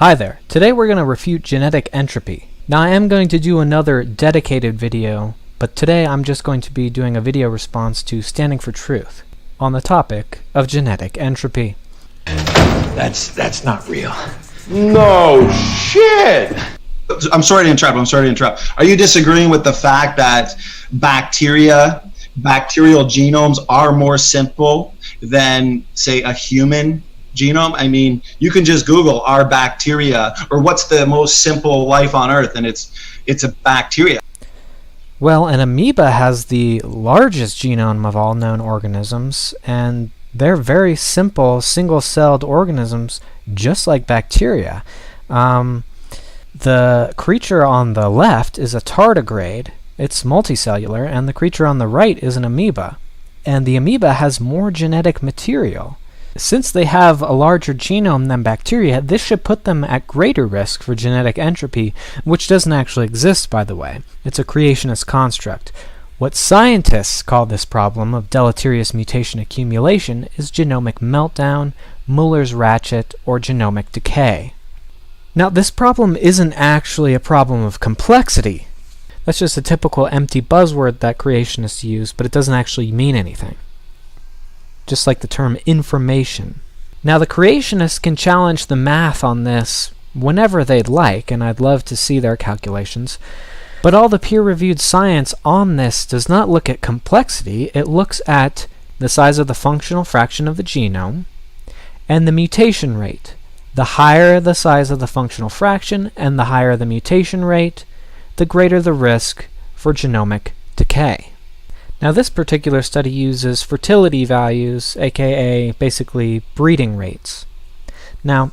Hi there. Today we're going to refute genetic entropy. Now I am going to do another dedicated video, but today I'm just going to be doing a video response to Standing for Truth on the topic of genetic entropy. That's not real. No shit! I'm sorry to interrupt. Are you disagreeing with the fact that bacterial genomes are more simple than, say, a human genome? I mean, you can just Google "are bacteria" or "what's the most simple life on Earth," and it's a bacteria. Well, an amoeba has the largest genome of all known organisms, and they're very simple, single-celled organisms, just like bacteria. The creature on the left is a tardigrade. It's multicellular, and the creature on the right is an amoeba. And the amoeba has more genetic material. Since they have a larger genome than bacteria, this should put them at greater risk for genetic entropy, which doesn't actually exist, by the way. It's a creationist construct. What scientists call this problem of deleterious mutation accumulation is genomic meltdown, Muller's ratchet, or genomic decay. Now, this problem isn't actually a problem of complexity. That's just a typical empty buzzword that creationists use, but it doesn't actually mean anything. Just like the term information. Now, the creationists can challenge the math on this whenever they'd like, and I'd love to see their calculations. But all the peer-reviewed science on this does not look at complexity. It looks at the size of the functional fraction of the genome and the mutation rate. The higher the size of the functional fraction and the higher the mutation rate, the greater the risk for genomic decay. Now, this particular study uses fertility values, aka basically breeding rates. Now,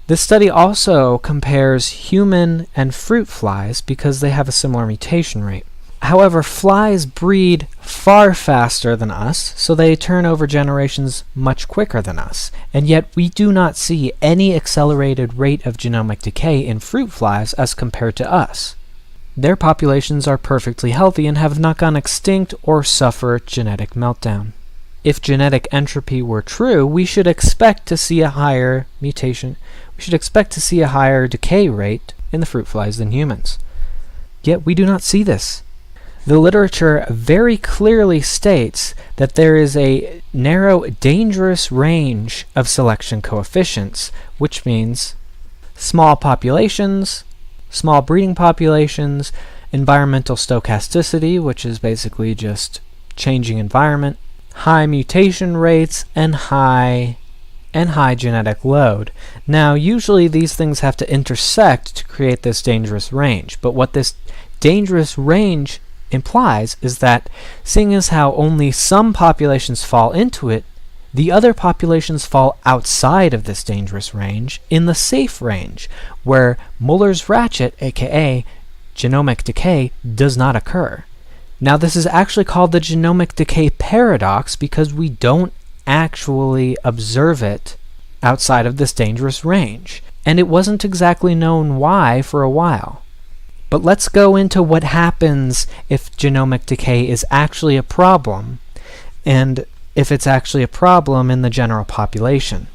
this study also compares human and fruit flies because they have a similar mutation rate. However, flies breed far faster than us, so they turn over generations much quicker than us. And yet we do not see any accelerated rate of genomic decay in fruit flies as compared to us. Their populations are perfectly healthy and have not gone extinct or suffer genetic meltdown. If genetic entropy were true, we should expect to see a higher mutation. We should expect to see a higher decay rate in the fruit flies than humans. Yet we do not see this. The literature very clearly states that there is a narrow, dangerous range of selection coefficients, which means small populations, small breeding populations, environmental stochasticity, which is basically just changing environment, high mutation rates, and high genetic load. Now, usually these things have to intersect to create this dangerous range, but what this dangerous range implies is that, seeing as how only some populations fall into it, the other populations fall outside of this dangerous range in the safe range, where Muller's ratchet, aka genomic decay, does not occur. Now, this is actually called the genomic decay paradox because we don't actually observe it outside of this dangerous range, and it wasn't exactly known why for a while. But let's go into what happens if genomic decay is actually a problem, and if it's actually a problem in the general population.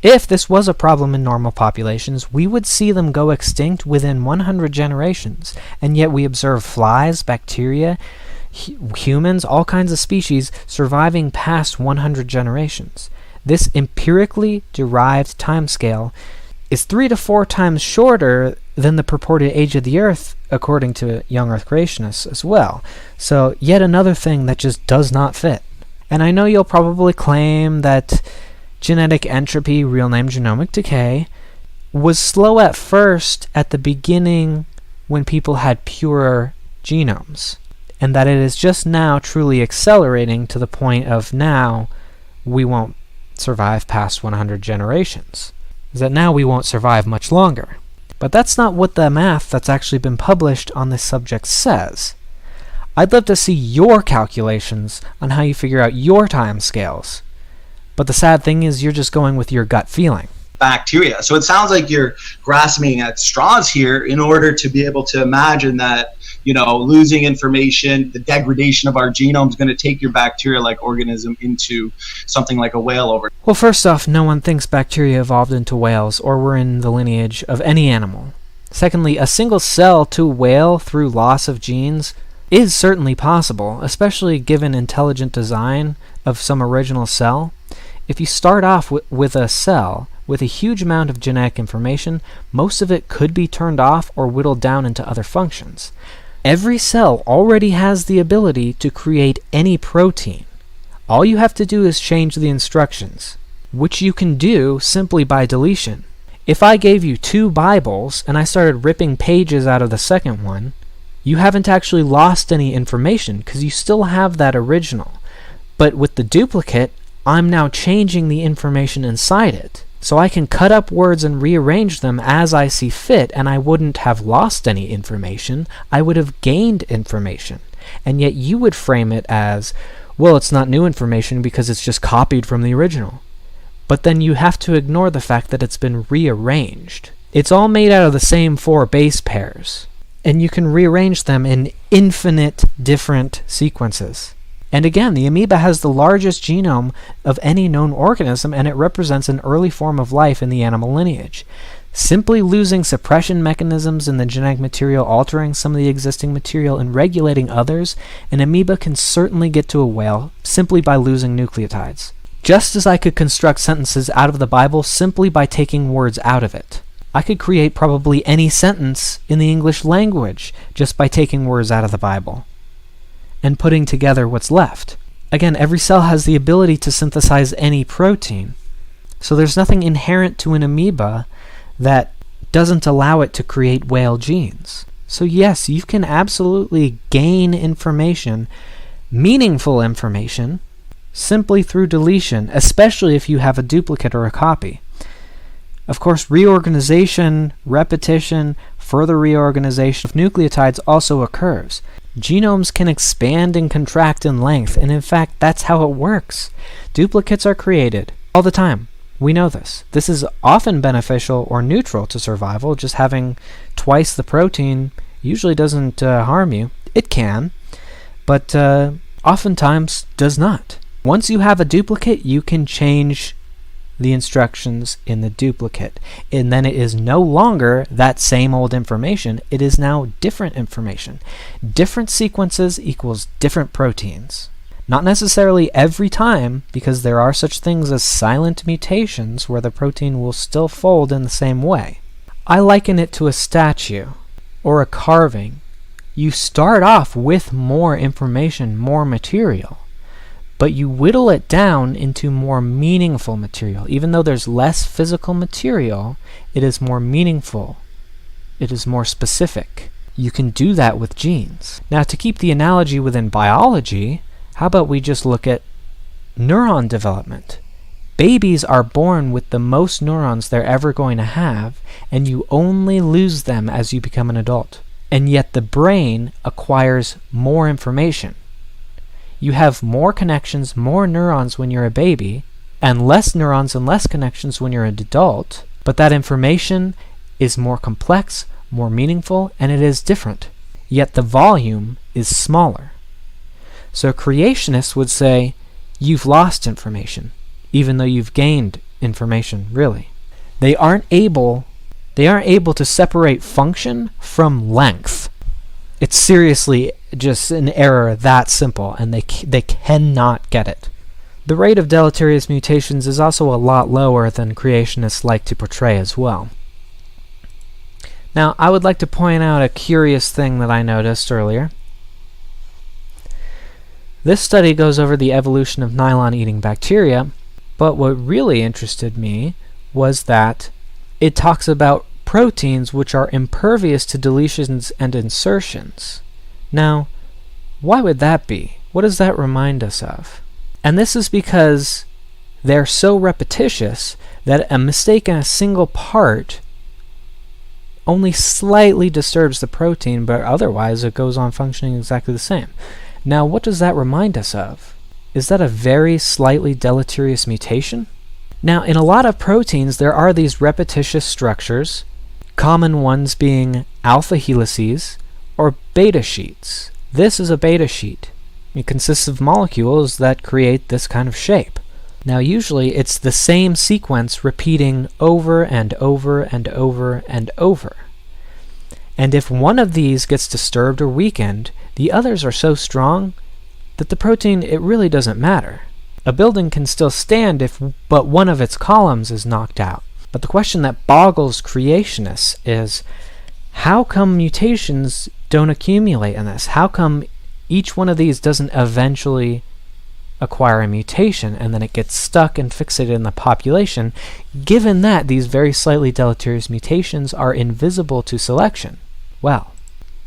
If this was a problem in normal populations, we would see them go extinct within 100 generations, and yet we observe flies, bacteria, humans, all kinds of species surviving past 100 generations. This empirically derived timescale is 3 to 4 times shorter than the purported age of the Earth, according to young Earth creationists as well. So yet another thing that just does not fit. And I know you'll probably claim that genetic entropy, real name genomic decay, was slow at first at the beginning when people had purer genomes, and that it is just now truly accelerating to the point of now we won't survive past 100 generations. Is that now we won't survive much longer. But that's not what the math that's actually been published on this subject says. I'd love to see your calculations on how you figure out your time scales. But the sad thing is you're just going with your gut feeling. Bacteria. So it sounds like you're grasping at straws here in order to be able to imagine that losing information, the degradation of our genome is going to take your bacteria-like organism into something like a whale over. Well, first off, no one thinks bacteria evolved into whales or were in the lineage of any animal. Secondly, a single cell to whale through loss of genes is certainly possible, especially given intelligent design of some original cell. If you start off with a cell with a huge amount of genetic information, most of it could be turned off or whittled down into other functions. Every cell already has the ability to create any protein. All you have to do is change the instructions, which you can do simply by deletion. If I gave you 2 Bibles and I started ripping pages out of the second one, you haven't actually lost any information because you still have that original. But with the duplicate, I'm now changing the information inside it. So I can cut up words and rearrange them as I see fit, and I wouldn't have lost any information. I would have gained information. And yet you would frame it as, well, it's not new information because it's just copied from the original. But then you have to ignore the fact that it's been rearranged. It's all made out of the same 4 base pairs, and you can rearrange them in infinite different sequences. And again, the amoeba has the largest genome of any known organism, and it represents an early form of life in the animal lineage. Simply losing suppression mechanisms in the genetic material, altering some of the existing material, and regulating others, an amoeba can certainly get to a whale simply by losing nucleotides. Just as I could construct sentences out of the Bible simply by taking words out of it. I could create probably any sentence in the English language just by taking words out of the Bible and putting together what's left. Again, every cell has the ability to synthesize any protein, so there's nothing inherent to an amoeba that doesn't allow it to create whale genes. So yes, you can absolutely gain information, meaningful information, simply through deletion, especially if you have a duplicate or a copy. Of course, reorganization, repetition, further reorganization of nucleotides also occurs. Genomes can expand and contract in length, and in fact, that's how it works. Duplicates are created all the time. We know this. This is often beneficial or neutral to survival. Just having twice the protein usually doesn't harm you. It can, but oftentimes does not. Once you have a duplicate, you can change the instructions in the duplicate, and then it is no longer that same old information. It is now different information. Different sequences equals different proteins. Not necessarily every time, because there are such things as silent mutations where the protein will still fold in the same way. I liken it to a statue or a carving. You start off with more information, more material, but you whittle it down into more meaningful material. Even though there's less physical material, it is more meaningful. It is more specific. You can do that with genes. Now, to keep the analogy within biology, how about we just look at neuron development? Babies are born with the most neurons they're ever going to have, and you only lose them as you become an adult. And yet the brain acquires more information. You have more connections, more neurons when you're a baby, and less neurons and less connections when you're an adult, but that information is more complex, more meaningful, and it is different. Yet the volume is smaller. So creationists would say, you've lost information, even though you've gained information, really. They aren't able to separate function from length. It's seriously just an error that simple, and they cannot get it. The rate of deleterious mutations is also a lot lower than creationists like to portray as well. Now, I would like to point out a curious thing that I noticed earlier. This study goes over the evolution of nylon-eating bacteria, but what really interested me was that it talks about proteins which are impervious to deletions and insertions. Now, why would that be? What does that remind us of? And this is because they're so repetitious that a mistake in a single part only slightly disturbs the protein, but otherwise it goes on functioning exactly the same. Now, what does that remind us of? Is that a very slightly deleterious mutation? Now, in a lot of proteins, there are these repetitious structures, common ones being alpha helices, or beta sheets. This is a beta sheet. It consists of molecules that create this kind of shape. Now usually it's the same sequence repeating over and over and over and over. And if one of these gets disturbed or weakened, the others are so strong that the protein, it really doesn't matter. A building can still stand if but one of its columns is knocked out. But the question that boggles creationists is, how come mutations don't accumulate in this? How come each one of these doesn't eventually acquire a mutation and then it gets stuck and fixated in the population, given that these very slightly deleterious mutations are invisible to selection? Well,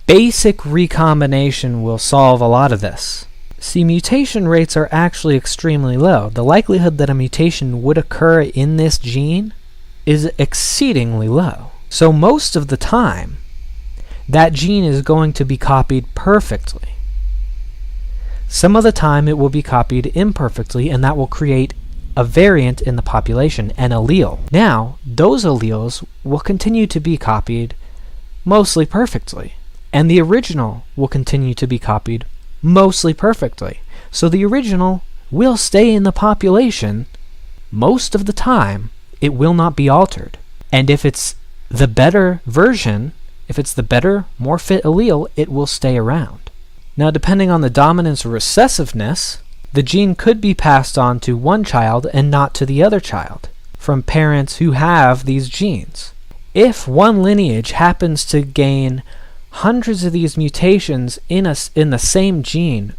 basic recombination will solve a lot of this. See, mutation rates are actually extremely low. The likelihood that a mutation would occur in this gene is exceedingly low. So most of the time, that gene is going to be copied perfectly. Some of the time it will be copied imperfectly, and that will create a variant in the population, an allele. Now, those alleles will continue to be copied mostly perfectly, and the original will continue to be copied mostly perfectly. So the original will stay in the population most of the time. It will not be altered. And if it's the better version, if it's the better, more fit allele, it will stay around. Now, depending on the dominance or recessiveness, the gene could be passed on to one child and not to the other child from parents who have these genes. If one lineage happens to gain hundreds of these mutations in the same gene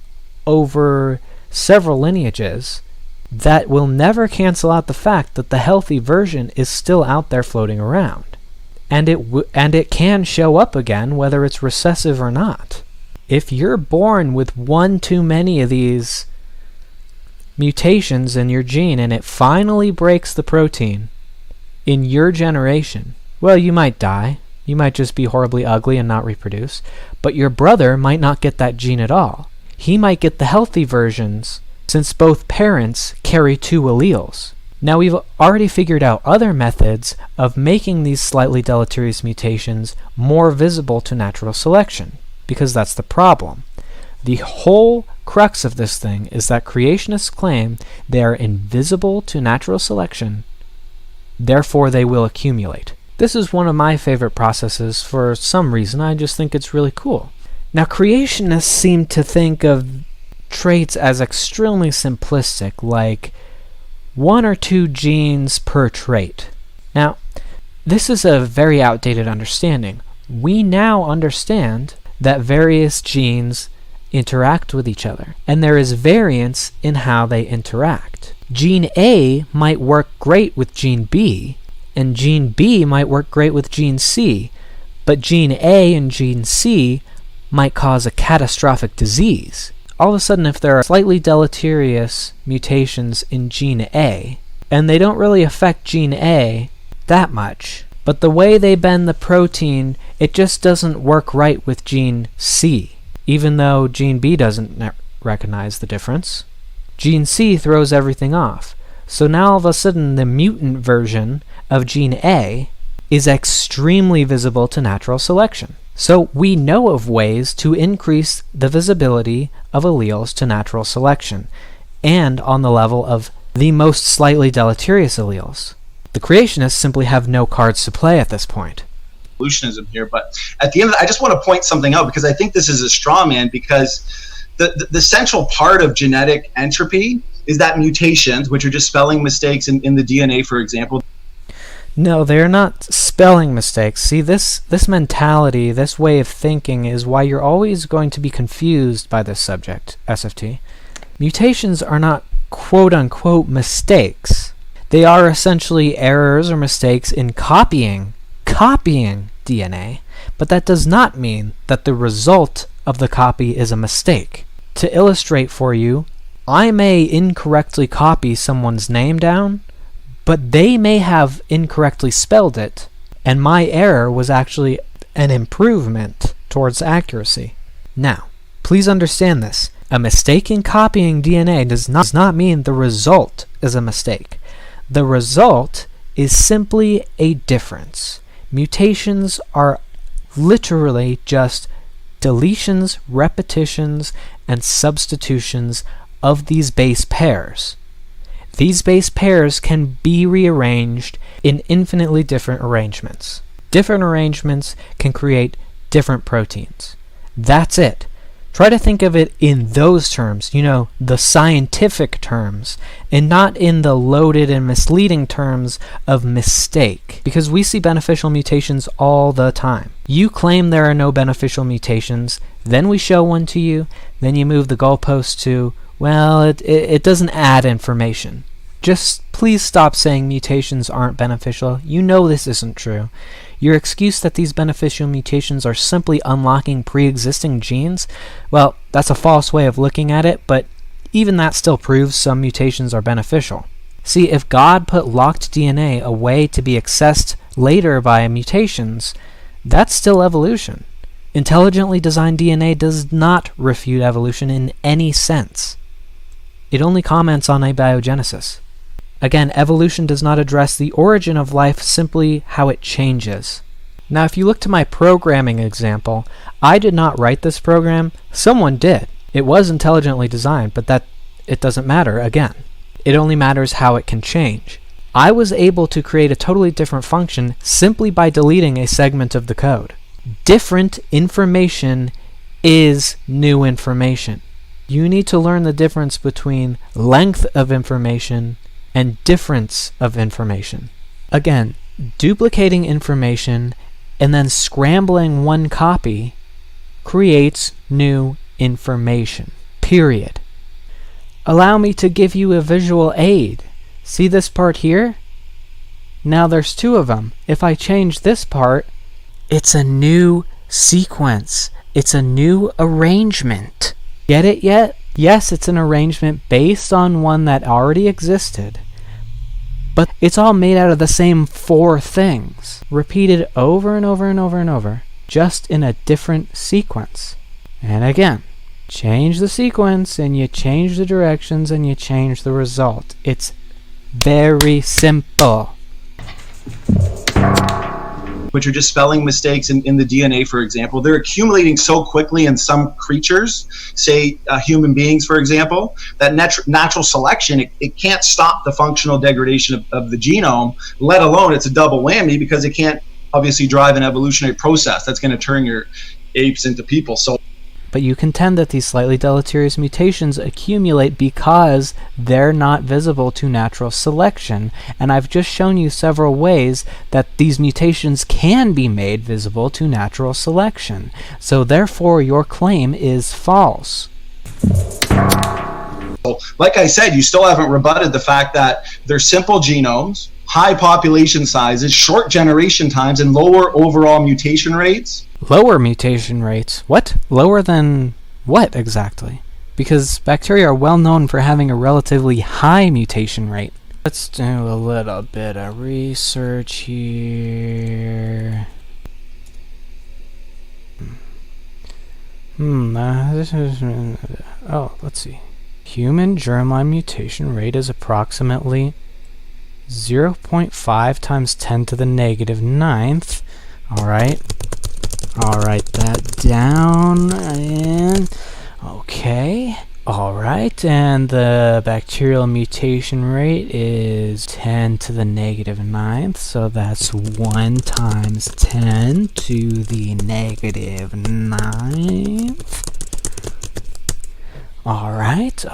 over several lineages, that will never cancel out the fact that the healthy version is still out there floating around. And it can show up again whether it's recessive or not. If you're born with one too many of these mutations in your gene and it finally breaks the protein in your generation, well, you might die. You might just be horribly ugly and not reproduce. But your brother might not get that gene at all. He might get the healthy versions since both parents carry two alleles. Now, we've already figured out other methods of making these slightly deleterious mutations more visible to natural selection, because that's the problem. The whole crux of this thing is that creationists claim they are invisible to natural selection, therefore they will accumulate. This is one of my favorite processes for some reason. I just think it's really cool. Now, creationists seem to think of traits as extremely simplistic, like 1 or 2 genes per trait. Now, this is a very outdated understanding. We now understand that various genes interact with each other, and there is variance in how they interact. Gene A might work great with gene B, and gene B might work great with gene C, but gene A and gene C might cause a catastrophic disease. All of a sudden, if there are slightly deleterious mutations in gene A, and they don't really affect gene A that much, but the way they bend the protein, it just doesn't work right with gene C, even though gene B doesn't recognize the difference. Gene C throws everything off. So now all of a sudden the mutant version of gene A is extremely visible to natural selection. So we know of ways to increase the visibility of alleles to natural selection, and on the level of the most slightly deleterious alleles. The creationists simply have no cards to play at this point. Evolutionism here, but at the end of I just want to point something out, because I think this is a straw man, because the central part of genetic entropy is that mutations, which are just spelling mistakes in the DNA, for example. No, they're not spelling mistakes. See, this mentality, this way of thinking is why you're always going to be confused by this subject, SFT. Mutations are not quote-unquote mistakes. They are essentially errors or mistakes in copying DNA, but that does not mean that the result of the copy is a mistake. To illustrate for you, I may incorrectly copy someone's name down, but they may have incorrectly spelled it, and my error was actually an improvement towards accuracy. Now, please understand this. A mistake in copying DNA does not mean the result is a mistake. The result is simply a difference. Mutations are literally just deletions, repetitions, and substitutions of these base pairs. These base pairs can be rearranged in infinitely different arrangements. Different arrangements can create different proteins. That's it. Try to think of it in those terms, the scientific terms, and not in the loaded and misleading terms of mistake, because we see beneficial mutations all the time. You claim there are no beneficial mutations, then we show one to you, then you move the goalpost to, well, it doesn't add information. Just please stop saying mutations aren't beneficial. You know this isn't true. Your excuse that these beneficial mutations are simply unlocking pre-existing genes, well, that's a false way of looking at it, but even that still proves some mutations are beneficial. See, if God put locked DNA away to be accessed later by mutations, that's still evolution. Intelligently designed DNA does not refute evolution in any sense. It only comments on abiogenesis. Again, evolution does not address the origin of life, simply how it changes. Now, if you look to my programming example, I did not write this program, someone did. It was intelligently designed, but it doesn't matter, again. It only matters how it can change. I was able to create a totally different function simply by deleting a segment of the code. Different information is new information. You need to learn the difference between length of information and difference of information. Again, duplicating information and then scrambling one copy creates new information. Period. Allow me to give you a visual aid. See this part here? Now there's two of them. If I change this part, it's a new sequence. It's a new arrangement. Get it yet? Yes, it's an arrangement based on one that already existed, but it's all made out of the same four things, repeated over and over and over and over, just in a different sequence. And again, change the sequence, and you change the directions, and you change the result. It's very simple. Which are just spelling mistakes in the DNA, for example. They're accumulating so quickly in some creatures, say human beings, for example, that natural selection, it can't stop the functional degradation of the genome, let alone it's a double whammy because it can't obviously drive an evolutionary process that's going to turn your apes into people. But you contend that these slightly deleterious mutations accumulate because they're not visible to natural selection, and I've just shown you several ways that these mutations can be made visible to natural selection. So therefore, your claim is false. Like I said, you still haven't rebutted the fact that they're simple genomes, high population sizes, short generation times, and lower overall mutation rates. Lower mutation rates? What? Lower than what exactly? Because bacteria are well known for having a relatively high mutation rate. Let's do a little bit of research here. Let's see. Human germline mutation rate is approximately 0.5 times 10 to the negative ninth. Alright. I'll write that down. And okay. Alright, and the bacterial mutation rate is 10 to the negative ninth, so that's 1 times 10 to the negative ninth. Alright.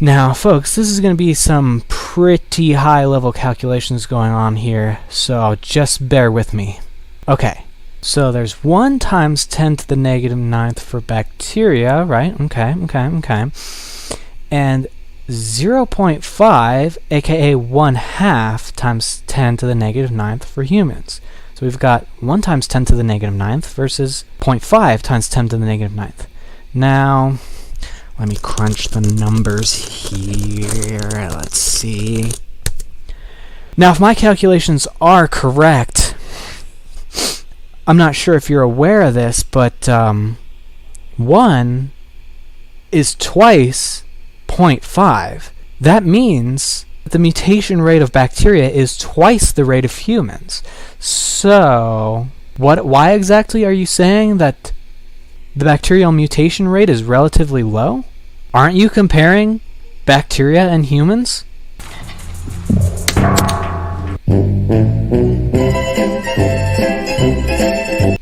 Now, folks, this is going to be some pretty high-level calculations going on here, so just bear with me. Okay, so there's 1 times 10 to the negative ninth for bacteria, right? Okay. And 0.5, aka 1/2 times 10 to the negative ninth for humans. So we've got 1 times 10 to the negative ninth versus 0.5 times 10 to the negative ninth. Now, let me crunch the numbers here. Let's see. Now, if my calculations are correct, I'm not sure if you're aware of this, but 1 is twice 0.5. That means that the mutation rate of bacteria is twice the rate of humans. So Why exactly are you saying that the bacterial mutation rate is relatively low? Aren't you comparing bacteria and humans?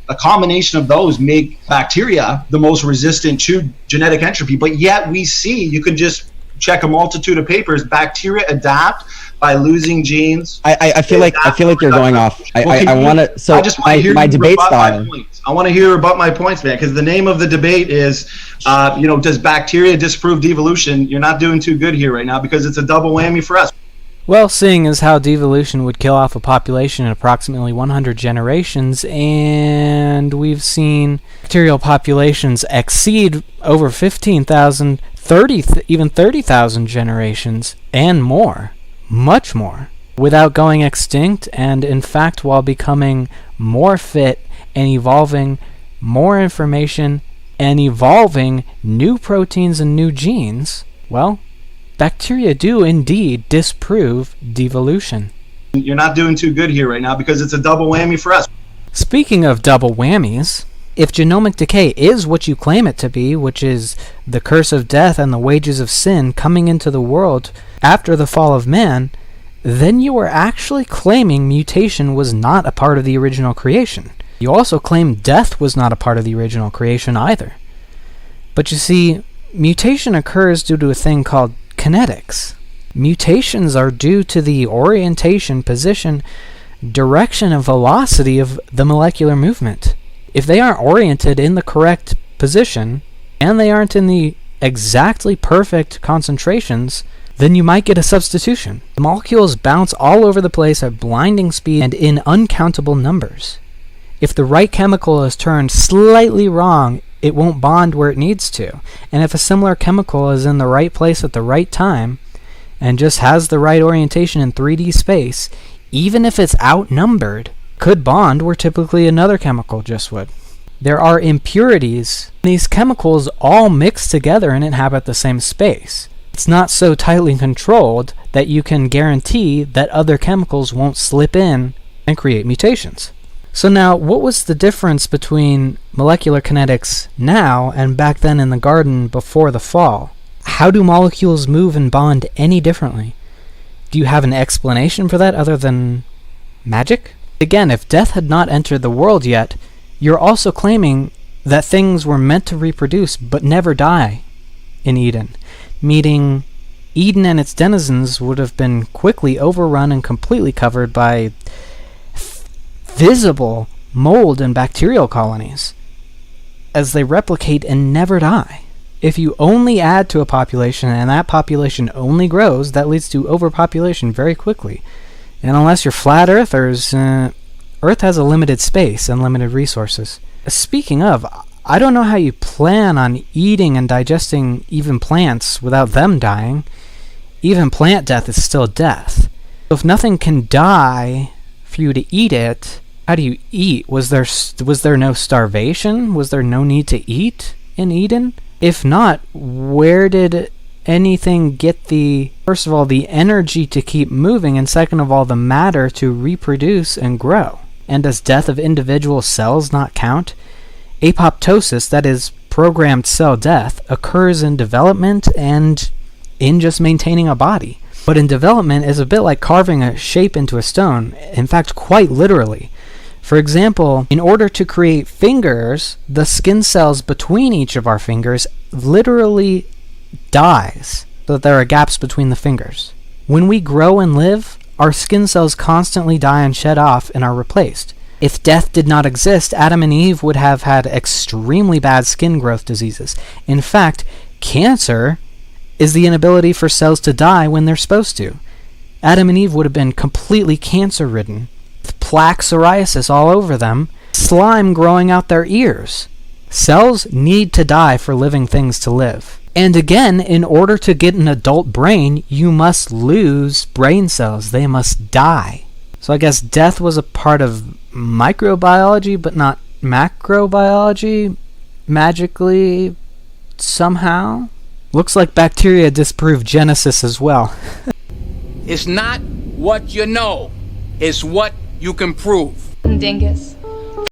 A combination of those make bacteria the most resistant to genetic entropy, but yet we see, you can just check a multitude of papers, bacteria adapt by losing genes. I feel like you're going off. I want to. So I just want to hear my you debate rebut style. my points. I want to hear about my points, man, because the name of the debate is, does bacteria disprove devolution? You're not doing too good here right now because it's a double whammy for us. Well, seeing as how devolution would kill off a population in approximately 100 generations, and we've seen bacterial populations exceed over 15,000, even 30,000 generations, and more, much more, without going extinct, and in fact while becoming more fit and evolving more information and evolving new proteins and new genes, well, bacteria do indeed disprove devolution. You're not doing too good here right now because it's a double whammy for us. Speaking of double whammies, if genomic decay is what you claim it to be, which is the curse of death and the wages of sin coming into the world after the fall of man, then you are actually claiming mutation was not a part of the original creation. You also claim death was not a part of the original creation either. But you see, mutation occurs due to a thing called kinetics. Mutations are due to the orientation, position, direction, and velocity of the molecular movement. If they aren't oriented in the correct position, and they aren't in the exactly perfect concentrations, then you might get a substitution. The molecules bounce all over the place at blinding speed and in uncountable numbers. If the right chemical is turned slightly wrong, it won't bond where it needs to. And if a similar chemical is in the right place at the right time, and just has the right orientation in 3D space, even if it's outnumbered, could bond where typically another chemical just would. There are impurities. These chemicals all mix together and inhabit the same space. It's not so tightly controlled that you can guarantee that other chemicals won't slip in and create mutations. So now, what was the difference between molecular kinetics now and back then in the garden before the fall? How do molecules move and bond any differently? Do you have an explanation for that other than magic? Again, if death had not entered the world yet, you're also claiming that things were meant to reproduce but never die in Eden, meaning Eden and its denizens would have been quickly overrun and completely covered by visible mold and bacterial colonies as they replicate and never die. If you only add to a population and that population only grows, that leads to overpopulation very quickly. And unless you're flat earthers, Earth has a limited space and limited resources. Speaking of, I don't know how you plan on eating and digesting even plants without them dying. Even plant death is still death. So if nothing can die for you to eat it, how do you eat? Was there no starvation? Was there no need to eat in Eden? If not, where did anything get first of all, the energy to keep moving, and second of all, the matter to reproduce and grow? And does death of individual cells not count? Apoptosis, that is programmed cell death, occurs in development and in just maintaining a body. But in development is a bit like carving a shape into a stone, in fact quite literally. For example, in order to create fingers, the skin cells between each of our fingers literally dies, so that there are gaps between the fingers. When we grow and live, our skin cells constantly die and shed off and are replaced. If death did not exist, Adam and Eve would have had extremely bad skin growth diseases. In fact, cancer is the inability for cells to die when they're supposed to. Adam and Eve would have been completely cancer-ridden, with plaque psoriasis all over them, slime growing out their ears. Cells need to die for living things to live. And again, in order to get an adult brain, you must lose brain cells. They must die. So I guess death was a part of microbiology, but not macrobiology, magically, somehow. Looks like bacteria disprove Genesis as well. It's not what you know, it's what you can prove. Dingus.